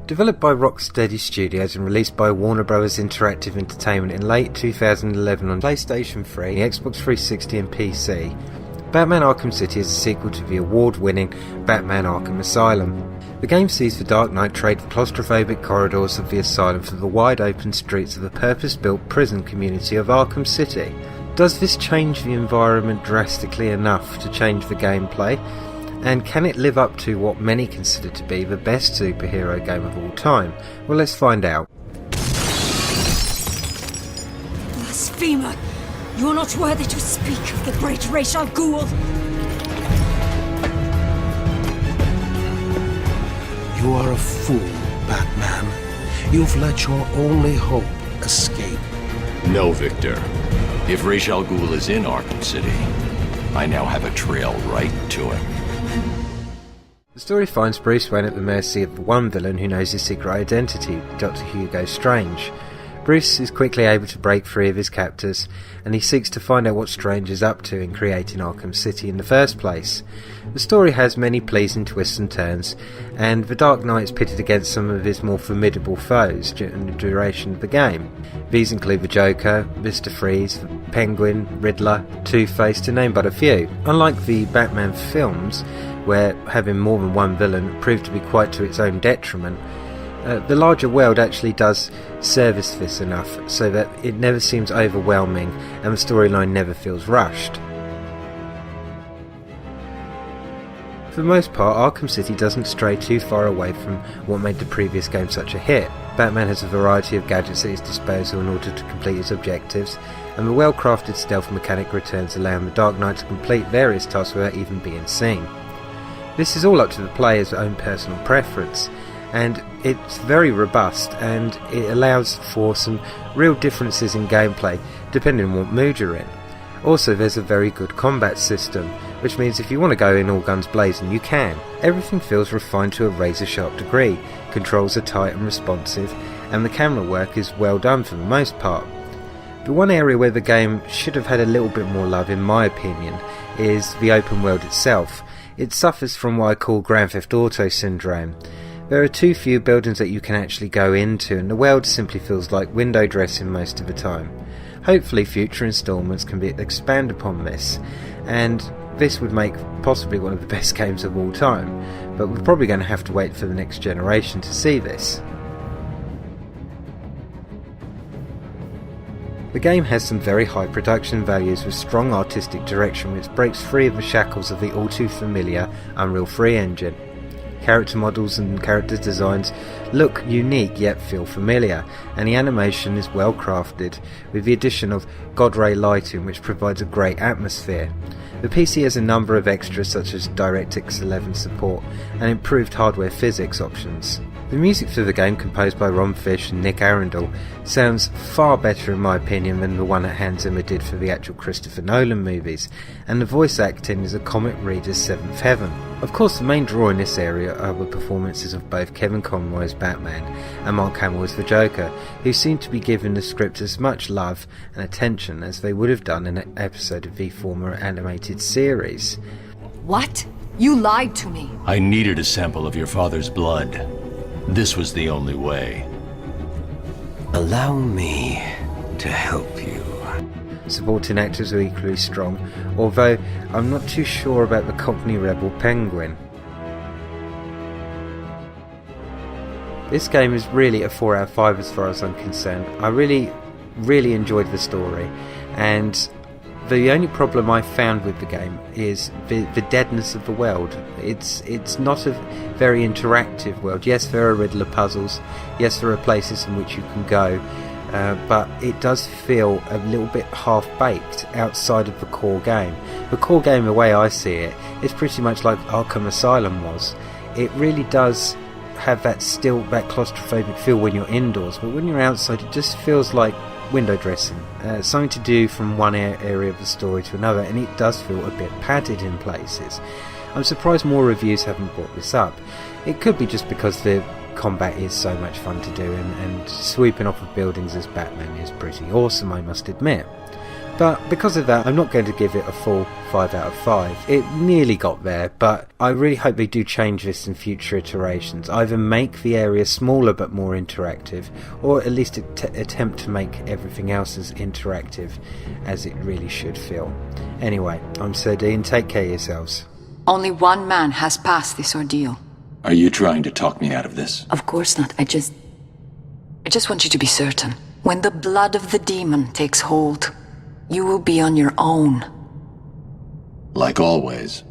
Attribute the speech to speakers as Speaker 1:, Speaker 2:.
Speaker 1: Developed by Rocksteady Studios and released by Warner Bros. Interactive Entertainment in late 2011 on PlayStation 3, the Xbox 360 and PC, Batman Arkham City is a sequel to the award-winning Batman Arkham Asylum. The game sees the Dark Knight trade the claustrophobic corridors of the asylum for the wide-open streets of the purpose-built prison community of Arkham City. Does this change the environment drastically enough to change the gameplay? And can it live up to what many consider to be the best superhero game of all time? Well, let's find out.
Speaker 2: Blasphemer! You are not worthy to speak of the great Ra's al Ghul!
Speaker 3: You are a fool, Batman. You've let your only hope escape.
Speaker 4: No, Victor. If Ra's al Ghul is in Arkham City, I now have a trail right to him.
Speaker 1: The story finds Bruce Wayne at the mercy of the one villain who knows his secret identity, Dr. Hugo Strange. Bruce is quickly able to break free of his captors, and he seeks to find out what Strange is up to in creating Arkham City in the first place. The story has many pleasing twists and turns, and the Dark Knight is pitted against some of his more formidable foes during the duration of the game. These include the Joker, Mr. Freeze, the Penguin, Riddler, Two-Face, to name but a few. Unlike the Batman films, where having more than one villain proved to be quite to its own detriment, the larger world actually does service this enough so that it never seems overwhelming and the storyline never feels rushed. For the most part, Arkham City doesn't stray too far away from what made the previous game such a hit. Batman has a variety of gadgets at his disposal in order to complete his objectives, and the well-crafted stealth mechanic returns, allowing the Dark Knight to complete various tasks without even being seen. This is all up to the player's own personal preference, and it's very robust, and it allows for some real differences in gameplay depending on what mood you're in. Also, there's a very good combat system, which means if you want to go in all guns blazing, you can. Everything feels refined to a razor-sharp degree, controls are tight and responsive, and the camera work is well done for the most part. The one area where the game should have had a little bit more love, in my opinion, is the open world itself. It suffers from what I call Grand Theft Auto syndrome. There are too few buildings that you can actually go into, and the world simply feels like window dressing most of the time. Hopefully future installments can expand upon this, and this would make possibly one of the best games of all time, but we're probably going to have to wait for the next generation to see this. The game has some very high production values with strong artistic direction which breaks free of the shackles of the all too familiar Unreal 3 engine. Character models and character designs look unique yet feel familiar, and the animation is well crafted, with the addition of God Ray lighting which provides a great atmosphere. The PC has a number of extras such as DirectX 11 support and improved hardware physics options. The music for the game, composed by Ron Fish and Nick Arundel, sounds far better in my opinion than the one that Hans Zimmer did for the actual Christopher Nolan movies, and the voice acting is a comic reader's seventh heaven. Of course, the main draw in this area are the performances of both Kevin Conroy as Batman and Mark Hamill as the Joker, who seem to be giving the script as much love and attention as they would have done in an episode of the former animated series.
Speaker 2: What? You lied to me.
Speaker 4: I needed a sample of your father's blood. This was the only way.
Speaker 3: Allow me to help you.
Speaker 1: Supporting actors are equally strong, although I'm not too sure about the Cockney rebel Penguin. This game is really a 4 out of 5 as far as I'm concerned. I really enjoyed the story, and the only problem I found with the game is the deadness of the world. It's not a very interactive world. Yes, there are Riddler puzzles. Yes, there are places in which you can go. But it does feel a little bit half-baked outside of the core game. The core game, the way I see it, is pretty much like Arkham Asylum was. It really does have that claustrophobic feel when you're indoors, but when you're outside it just feels like window dressing, something to do from one area of the story to another, and it does feel a bit padded in places. I'm surprised more reviews haven't brought this up. It could be just because the combat is so much fun to do, and sweeping off of buildings as Batman is pretty awesome, I must admit. But because of that, I'm not going to give it a full 5 out of 5. It nearly got there, but I really hope they do change this in future iterations. Either make the area smaller but more interactive, or at least attempt to make everything else as interactive as it really should feel. Anyway, I'm SirD, and take care of yourselves.
Speaker 5: Only one man has passed this ordeal.
Speaker 4: Are you trying to talk me out of this?
Speaker 5: Of course not. I just want you to be certain. When the blood of the demon takes hold, you will be on your own.
Speaker 4: Like always.